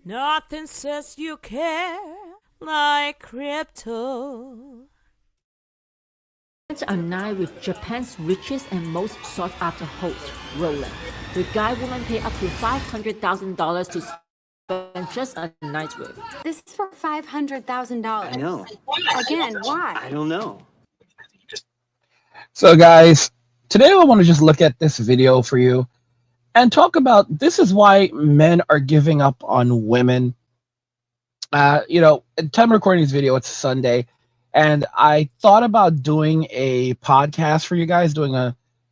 Nothing says you care like crypto. A night with Japan's richest and most sought-after host, Roland. The guy woman pay up to $500,000 to spend just a night with. This is for $500,000. I know. Again, why? I don't know. So guys, today I want to just look at this video for you and talk about this is why men are giving up on women. At time of recording this video, it's Sunday, and I thought about doing a podcast for you guys, doing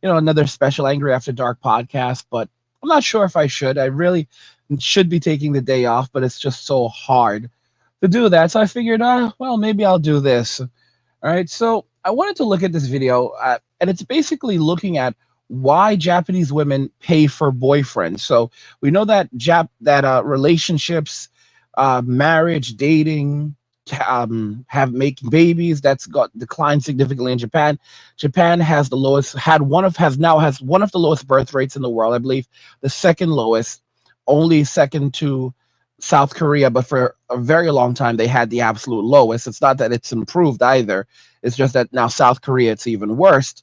another special Angry After Dark podcast, but I'm not sure if I should. I really should be taking the day off, but it's just so hard to do that. So I figured, well, maybe I'll do this. All right, so I wanted to look at this video, and it's basically looking at why Japanese women pay for boyfriends. So we know that relationships, marriage, dating, have making babies, that's got declined significantly in Japan. Japan has one of the lowest birth rates in the world. I believe the second lowest, only second to South Korea, but for a very long time they had the absolute lowest. It's not that it's improved either. It's just that now South Korea, it's even worse.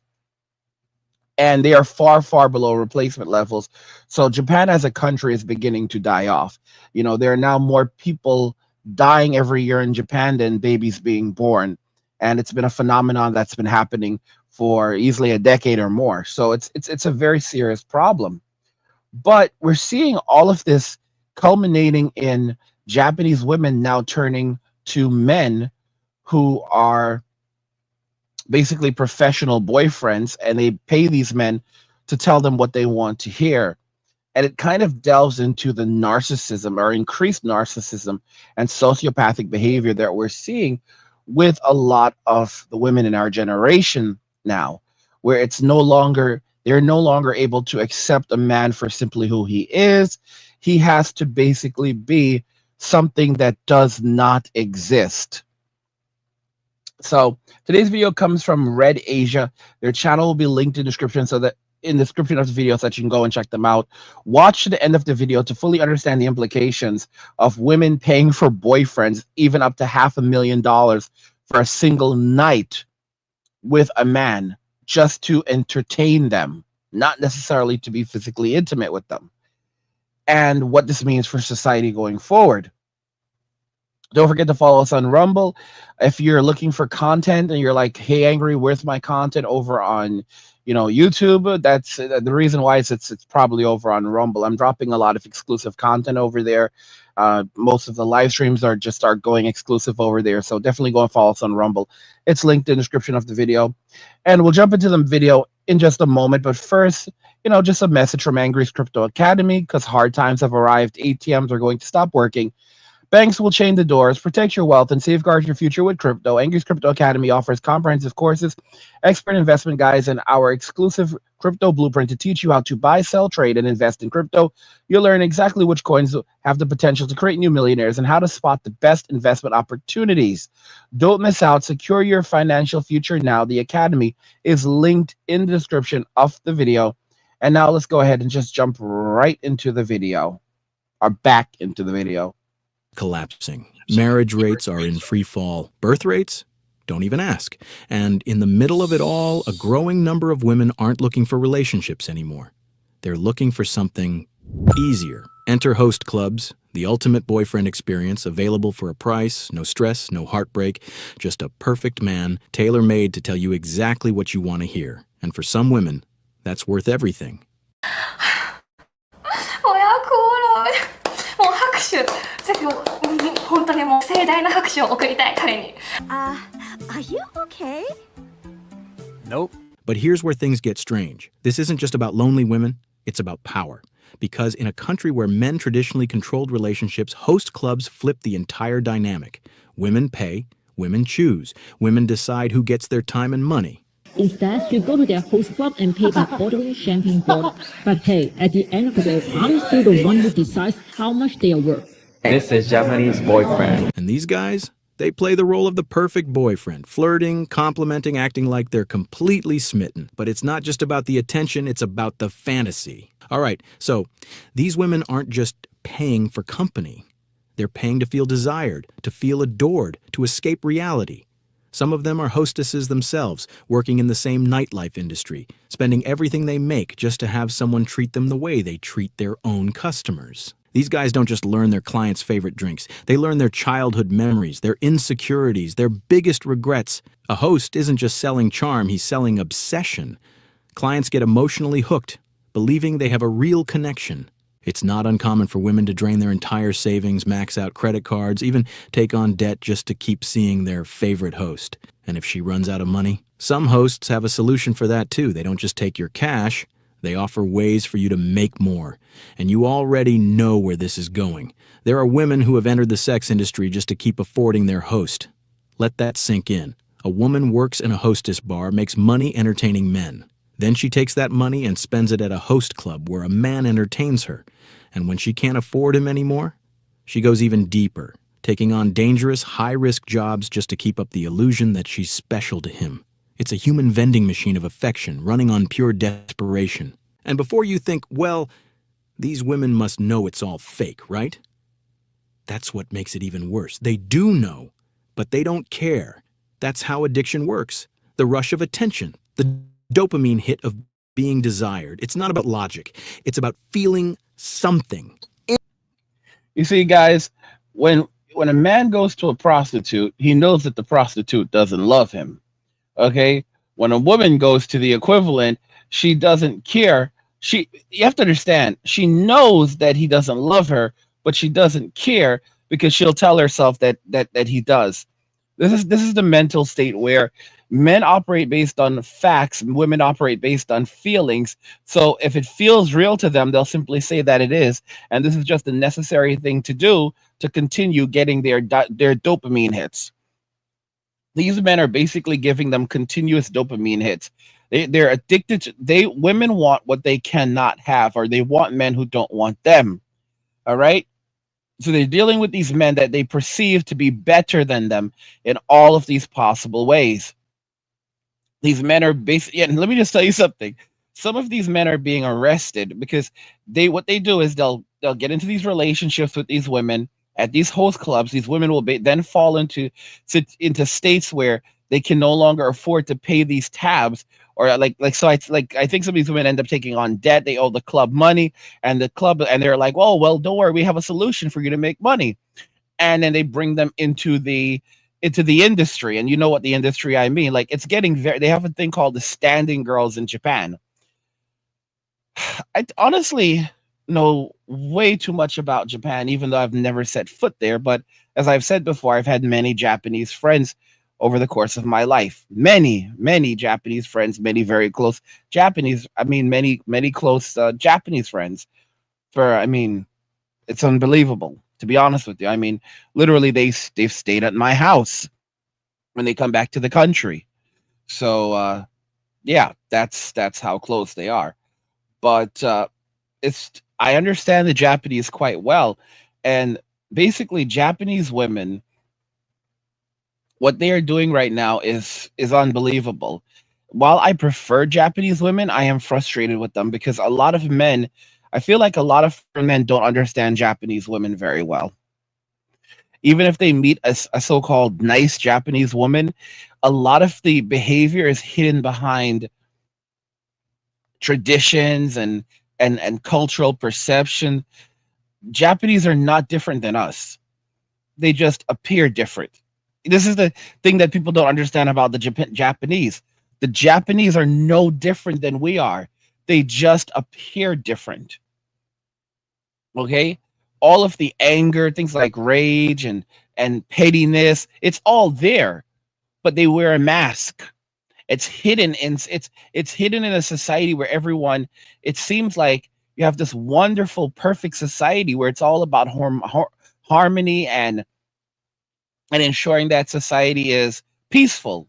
And they are far, far below replacement levels. So Japan as a country is beginning to die off. There are now more people dying every year in Japan than babies being born. And it's been a phenomenon that's been happening for easily a decade or more. So it's a very serious problem. But we're seeing all of this culminating in Japanese women now turning to men who are basically professional boyfriends, and they pay these men to tell them what they want to hear. And it kind of delves into the narcissism or increased narcissism and sociopathic behavior that we're seeing with a lot of the women in our generation now, where they're no longer able to accept a man for simply who he is. He has to basically be something that does not exist. So today's video comes from Red Asia. Their channel will be linked in the description, so that in the description of the video, so that you can go and check them out. Watch to the end of the video to fully understand the implications of women paying for boyfriends, even up to $500,000 for a single night with a man, just to entertain them, not necessarily to be physically intimate with them, and what this means for society going forward. Don't forget to follow us on Rumble. If you're looking for content and you're like, hey, Angry, where's my content over on YouTube? That's the reason why it's probably over on Rumble. I'm dropping a lot of exclusive content over there. Most of the live streams are going exclusive over there. So definitely go and follow us on Rumble. It's linked in the description of the video. And we'll jump into the video in just a moment. But first, just a message from Angry's Crypto Academy, because hard times have arrived. ATMs are going to stop working. Banks will chain the doors. Protect your wealth and safeguard your future with crypto. Angry's Crypto Academy offers comprehensive courses, expert investment guides, and our exclusive crypto blueprint to teach you how to buy, sell, trade, and invest in crypto. You'll learn exactly which coins have the potential to create new millionaires and how to spot the best investment opportunities. Don't miss out. Secure your financial future now. The Academy is linked in the description of the video. And now let's go ahead and just jump right into the video, or back into the video. Collapsing. Marriage rates are in free fall. Birth rates? Don't even ask. And in the middle of it all, a growing number of women aren't looking for relationships anymore. They're looking for something easier. Enter Host Clubs, the ultimate boyfriend experience, available for a price, no stress, no heartbreak, just a perfect man, tailor-made to tell you exactly what you want to hear. And for some women, that's worth everything. ぜひ本当にもう盛大な拍手を送りたい彼に。Are you okay? Nope. But here's where things get strange. This isn't just about lonely women, it's about power. Because in a country where men traditionally controlled relationships, host clubs flip the entire dynamic. Women pay, women choose, women decide who gets their time and money. Instead, you go to their host club and pay by ordering champagne bottles. But hey, at the end of the day, I'm still the one who decides how much they are worth. This is Japanese boyfriend. And these guys, they play the role of the perfect boyfriend, flirting, complimenting, acting like they're completely smitten. But it's not just about the attention, it's about the fantasy. All right, so these women aren't just paying for company. They're paying to feel desired, to feel adored, to escape reality. Some of them are hostesses themselves, working in the same nightlife industry, spending everything they make just to have someone treat them the way they treat their own customers. These guys don't just learn their clients' favorite drinks. They learn their childhood memories, their insecurities, their biggest regrets. A host isn't just selling charm, he's selling obsession. Clients get emotionally hooked, believing they have a real connection. It's not uncommon for women to drain their entire savings, max out credit cards, even take on debt just to keep seeing their favorite host. And if she runs out of money, some hosts have a solution for that too. They don't just take your cash, they offer ways for you to make more. And you already know where this is going. There are women who have entered the sex industry just to keep affording their host. Let that sink in. A woman works in a hostess bar, makes money entertaining men. Then she takes that money and spends it at a host club where a man entertains her. And when she can't afford him anymore, she goes even deeper, taking on dangerous, high-risk jobs just to keep up the illusion that she's special to him. It's a human vending machine of affection running on pure desperation. And before you think, well, these women must know it's all fake, right? That's what makes it even worse. They do know, but they don't care. That's how addiction works. The rush of attention, the dopamine hit of being desired. It's not about logic. It's about feeling something. You see, guys, when a man goes to a prostitute, he knows that the prostitute doesn't love him. Okay? When a woman goes to the equivalent, she doesn't care. You have to understand, she knows that he doesn't love her, but she doesn't care because she'll tell herself that he does. This is the mental state where men operate based on facts, and women operate based on feelings. So if it feels real to them, they'll simply say that it is, and this is just a necessary thing to do to continue getting their dopamine hits. These men are basically giving them continuous dopamine hits. They're addicted to, women want what they cannot have, or they want men who don't want them. All right? So they're dealing with these men that they perceive to be better than them in all of these possible ways. These men are basically, and let me just tell you something. Some of these men are being arrested because what they do is they'll get into these relationships with these women at these host clubs. These women will then fall into states where they can no longer afford to pay these tabs, or I think some of these women end up taking on debt. They owe the club money, and they're like, oh well, don't worry, we have a solution for you to make money. And then they bring them into the industry, and you know what the industry I mean. Like, it's getting they have a thing called the standing girls in Japan. I honestly know way too much about Japan, even though I've never set foot there. But as I've said before, I've had many Japanese friends over the course of my life. Many Japanese friends, many very close Japanese. I mean, many close Japanese friends. It's unbelievable, to be honest with you. I mean, literally, they've stayed at my house when they come back to the country. So, yeah, that's how close they are. But I understand the Japanese quite well, and basically, Japanese women, what they are doing right now is unbelievable. While I prefer Japanese women, I am frustrated with them because I feel like a lot of men don't understand Japanese women very well. Even if they meet a so-called nice Japanese woman, a lot of the behavior is hidden behind traditions and cultural perception. Japanese are not different than us. They just appear different. This is the thing that people don't understand about the Japanese. The Japanese are no different than we are. They just appear different. Okay? All of the anger, things like rage and pettiness, it's all there, but they wear a mask. It's hidden in a society where everyone, it seems like you have this wonderful, perfect society where it's all about harmony and ensuring that society is peaceful.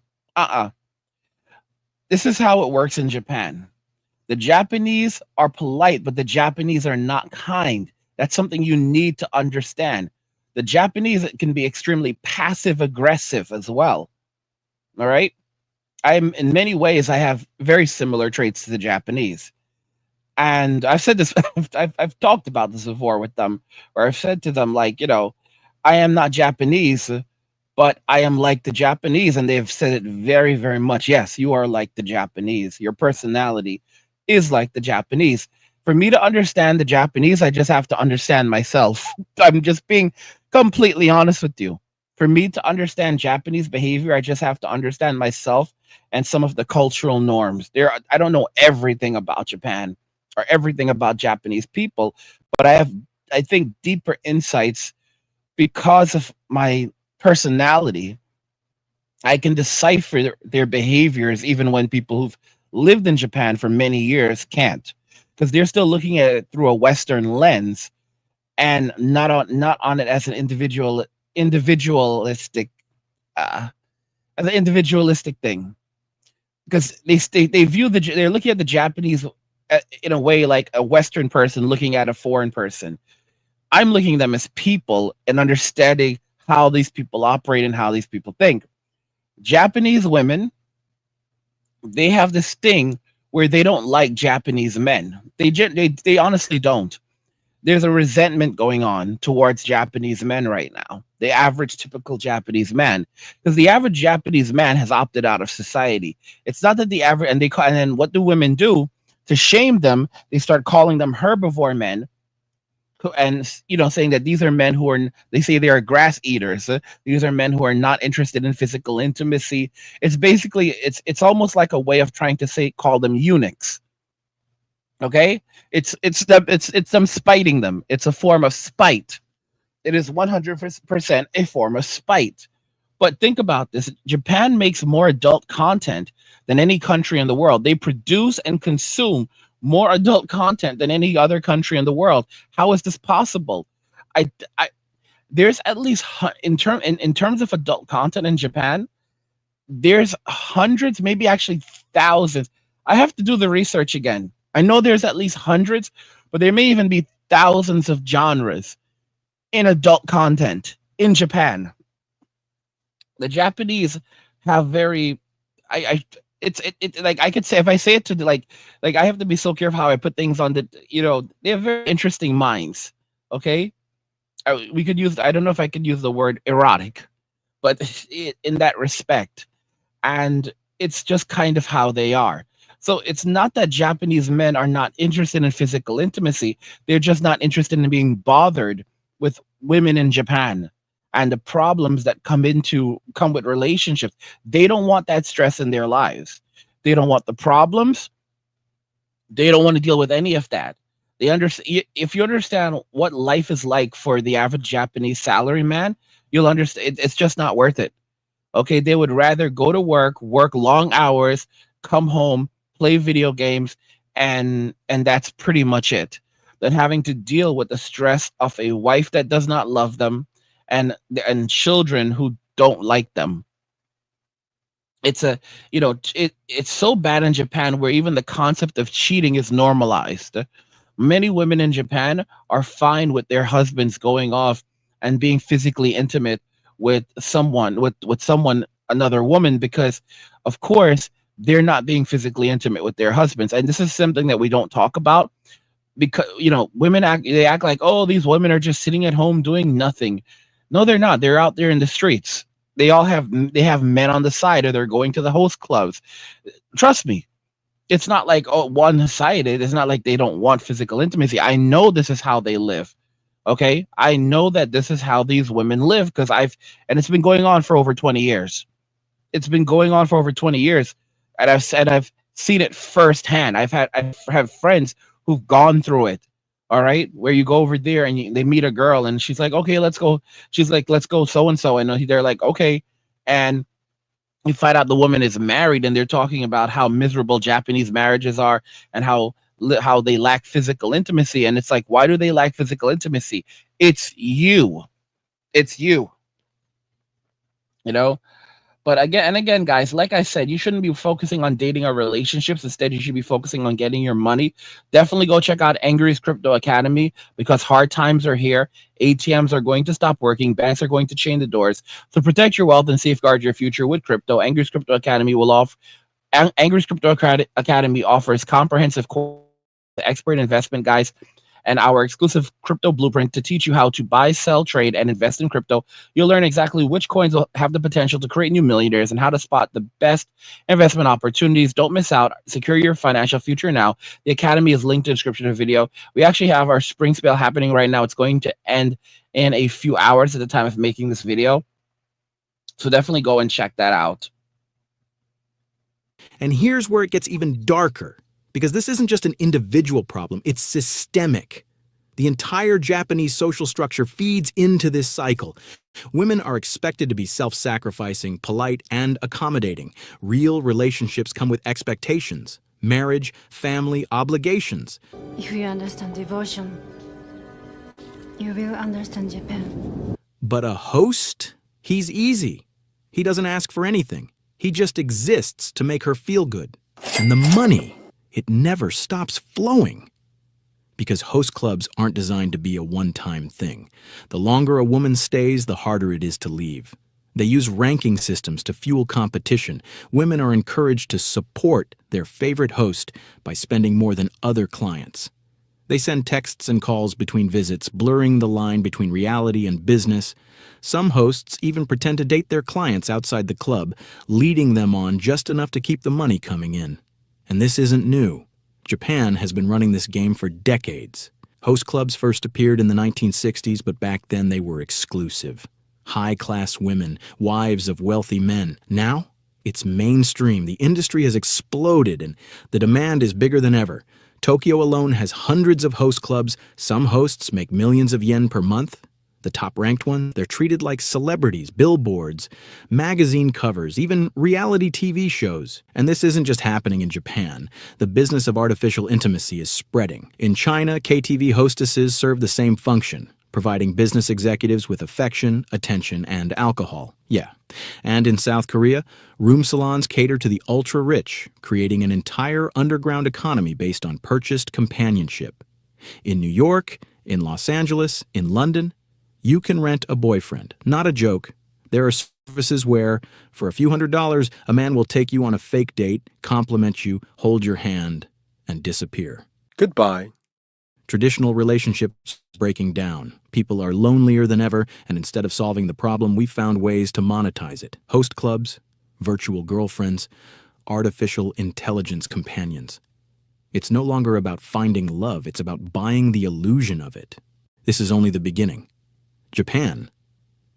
This is how it works in Japan. The Japanese are polite, but the Japanese are not kind. That's something you need to understand. The Japanese can be extremely passive aggressive as well. All right? In many ways, I have very similar traits to the Japanese. And I've said this, I've talked about this before with them, or I've said to them, like, I am not Japanese, but I am like the Japanese. And they've said it very, very much. Yes, you are like the Japanese. Your personality is like the Japanese. For me to understand the Japanese, I just have to understand myself. I'm just being completely honest with you. For me to understand Japanese behavior, I just have to understand myself and some of the cultural norms. I don't know everything about Japan or everything about Japanese people, but I have, I think, deeper insights because of my personality. I can decipher their behaviors even when people who've lived in Japan for many years can't, because they're still looking at it through a Western lens and not on it as an individualistic uh, as an individualistic thing, because they view they're looking at the Japanese in a way like a Western person looking at a foreign person. I'm looking at them as people and understanding how these people operate and how these people think. Japanese women, they have this thing where they don't like Japanese men. They honestly don't. There's a resentment going on towards Japanese men right now. The average typical Japanese man, because the average Japanese man has opted out of society. It's not that the average, and then what do women do to shame them? They start calling them herbivore men, and saying that these are men who are, they say they are grass eaters. These are men who are not interested in physical intimacy. It's basically, it's almost like a way of trying to call them eunuchs. Okay, it's them spiting them. It's a form of spite. It is 100% a form of spite. But think about this: Japan makes more adult content than any country in the world. They produce and consume more adult content than any other country in the world. How is this possible? I, I there's at least in terms of adult content in Japan, there's hundreds, maybe actually thousands. I have to do the research again. I know there's at least hundreds, but there may even be thousands of genres in adult content in Japan. The Japanese have very, I like, I could say, if I say it to like I have to be so careful how I put things on they have very interesting minds. Okay, we could use, I don't know if I could use the word erotic, but in that respect, and it's just kind of how they are. So it's not that Japanese men are not interested in physical intimacy. They're just not interested in being bothered with women in Japan and the problems that come with relationships. They don't want that stress in their lives. They don't want the problems. They don't want to deal with any of that. They understand. If you understand what life is like for the average Japanese salaryman, you'll understand it's just not worth it. Okay, they would rather go to work long hours, come home, play video games, and that's pretty much it, than having to deal with the stress of a wife that does not love them and children who don't like them. It's it's so bad in Japan where even the concept of cheating is normalized. Many women in Japan are fine with their husbands going off and being physically intimate with someone, another woman, because of course they're not being physically intimate with their husbands. And this is something that we don't talk about, because women act like, oh, these women are just sitting at home doing nothing. No, they're not. They're out there in the streets. They have men on the side, or they're going to the host clubs. Trust me, it's not like, oh, one-sided. It's not like they don't want physical intimacy. I know this is how they live. Okay, I know that this is how these women live, because and it's been going on for over 20 years. It's been going on for over 20 years, and I've seen it firsthand. I have friends who've gone through it. All right, where you go over there and they meet a girl, and she's like, okay, let's go. She's like, let's go so and so, and they're like, okay, and you find out the woman is married, and they're talking about how miserable Japanese marriages are and how they lack physical intimacy. And it's like, why do they lack physical intimacy? It's you. But again, guys, like I said, you shouldn't be focusing on dating or relationships. Instead, you should be focusing on getting your money. Definitely go check out Angry's Crypto Academy, because hard times are here. ATMs are going to stop working. Banks are going to chain the doors. So protect your wealth and safeguard your future with crypto. Angry's Crypto Academy Angry's Crypto Academy offers comprehensive expert investment guides and our exclusive crypto blueprint to teach you how to buy, sell, trade, and invest in crypto. You'll learn exactly which coins will have the potential to create new millionaires and how to spot the best investment opportunities. Don't miss out. Secure your financial future now. The Academy is linked in the description of the video. We actually have our spring spell happening right now. It's going to end in a few hours at the time of making this video. So definitely go and check that out. And here's where it gets even darker, because this isn't just an individual problem, it's systemic. The entire Japanese social structure feeds into this cycle. Women are expected to be self-sacrificing, polite, and accommodating. Real relationships come with expectations, marriage, family, obligations. If you understand devotion, you will understand Japan. But a host? He's easy. He doesn't ask for anything. He just exists to make her feel good. And the money, it never stops flowing. Because host clubs aren't designed to be a one-time thing. The longer a woman stays, the harder it is to leave. They use ranking systems to fuel competition. Women are encouraged to support their favorite host by spending more than other clients. They send texts and calls between visits, blurring the line between reality and business. Some hosts even pretend to date their clients outside the club, leading them on just enough to keep the money coming in. And this isn't new. Japan has been running this game for decades. Host clubs first appeared in the 1960s, but back then they were exclusive. High-class women, wives of wealthy men. Now, it's mainstream. The industry has exploded, and the demand is bigger than ever. Tokyo alone has hundreds of host clubs. Some hosts make millions of yen per month. The top-ranked ones, they're treated like celebrities, billboards, magazine covers, even reality TV shows. And this isn't just happening in Japan. The business of artificial intimacy is spreading. In China, KTV hostesses serve the same function, providing business executives with affection, attention, and alcohol. Yeah. And in South Korea, room salons cater to the ultra-rich, creating an entire underground economy based on purchased companionship. In New York, in Los Angeles, in London, you can rent a boyfriend. Not a joke. There are services where, for a few $100s, a man will take you on a fake date, compliment you, hold your hand, and disappear. Goodbye. Traditional relationships breaking down. People are lonelier than ever, and instead of solving the problem, we've found ways to monetize it. Host clubs, virtual girlfriends, artificial intelligence companions. It's no longer about finding love, it's about buying the illusion of it. This is only the beginning. Japan,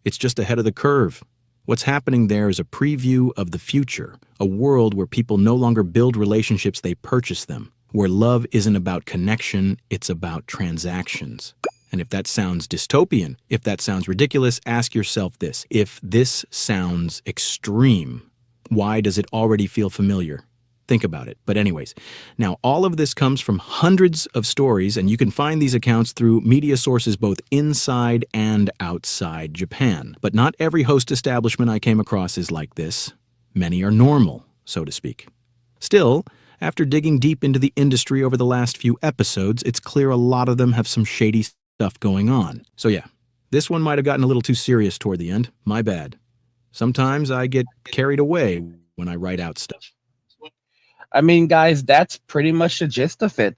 it's just ahead of the curve. What's happening there is a preview of the future, a world where people no longer build relationships, they purchase them. Where love isn't about connection, it's about transactions. And if that sounds dystopian, if that sounds ridiculous, ask yourself this. If this sounds extreme, why does it already feel familiar? Think about it. But anyways, now all of this comes from hundreds of stories, and you can find these accounts through media sources both inside and outside Japan. But not every host establishment I came across is like this. Many are normal, so to speak. Still, after digging deep into the industry over the last few episodes, it's clear a lot of them have some shady stuff going on. So yeah, this one might have gotten a little too serious toward the end. My bad. Sometimes I get carried away when I write out stuff. I mean, guys, that's pretty much the gist of it.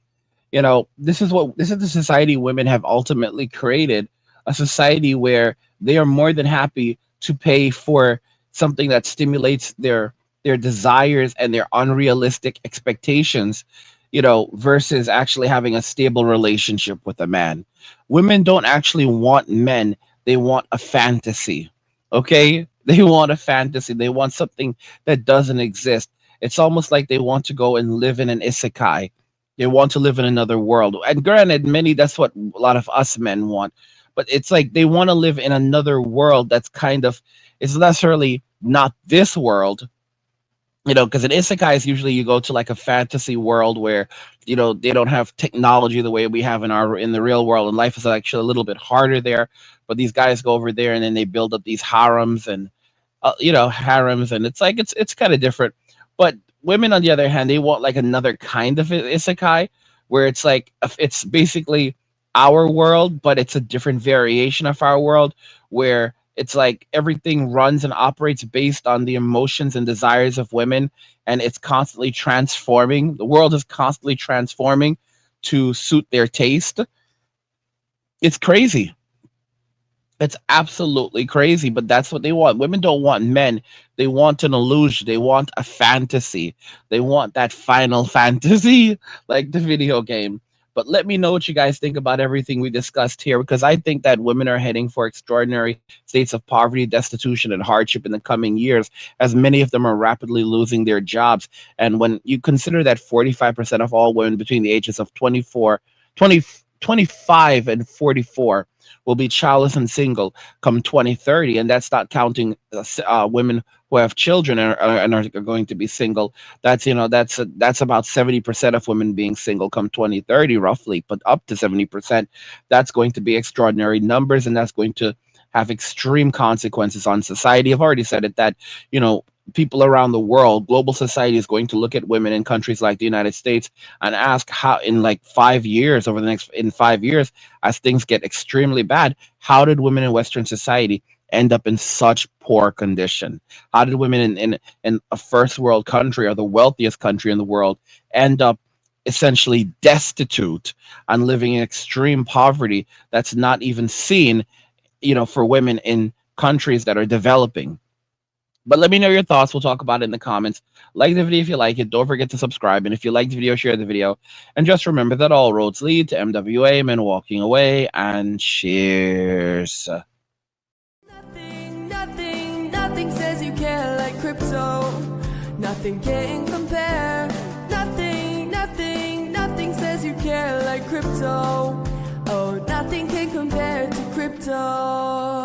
You know, this is the society women have ultimately created, a society where they are more than happy to pay for something that stimulates their desires and their unrealistic expectations, you know, versus actually having a stable relationship with a man. Women don't actually want men. They want a fantasy. Okay? They want a fantasy. They want something that doesn't exist. It's almost like they want to go and live in an isekai. They want to live in another world. And granted, that's what a lot of us men want. But it's like they want to live in another world that's kind of, it's necessarily not this world, you know, because in isekais, usually you go to like a fantasy world where, you know, they don't have technology the way we have in the real world, and life is actually a little bit harder there. But these guys go over there and then they build up these harems and, harems, and it's like it's kind of different. But women, on the other hand, they want like another kind of isekai, where it's like it's basically our world, but it's a different variation of our world, where it's like everything runs and operates based on the emotions and desires of women, and it's constantly transforming. The world is constantly transforming to suit their taste. It's crazy. It's absolutely crazy, but that's what they want. Women don't want men. They want an illusion. They want a fantasy. They want that final fantasy, like the video game. But let me know what you guys think about everything we discussed here, because I think that women are heading for extraordinary states of poverty, destitution, and hardship in the coming years, as many of them are rapidly losing their jobs. And when you consider that 45% of all women between the ages of 25 and 44 will be childless and single come 2030, and that's not counting women who have children and are going to be single. That's that's about 70% of women being single come 2030, roughly, but up to 70%. That's going to be extraordinary numbers, and that's going to have extreme consequences on society. I've already said it that people around the world, global society is going to look at women in countries like the United States and ask how, in like 5 years, in 5 years, as things get extremely bad, how did women in Western society end up in such poor condition? How did women in a first world country, or the wealthiest country in the world, end up essentially destitute and living in extreme poverty that's not even seen, for women in countries that are developing? But let me know your thoughts. We'll talk about it in the comments. Like the video if you like it. Don't forget to subscribe. And if you like the video, share the video. And just remember that all roads lead to MWA, men walking away. And cheers. Nothing says you care like crypto. Nothing can compare. Nothing says you care like crypto. Oh, nothing can compare to crypto.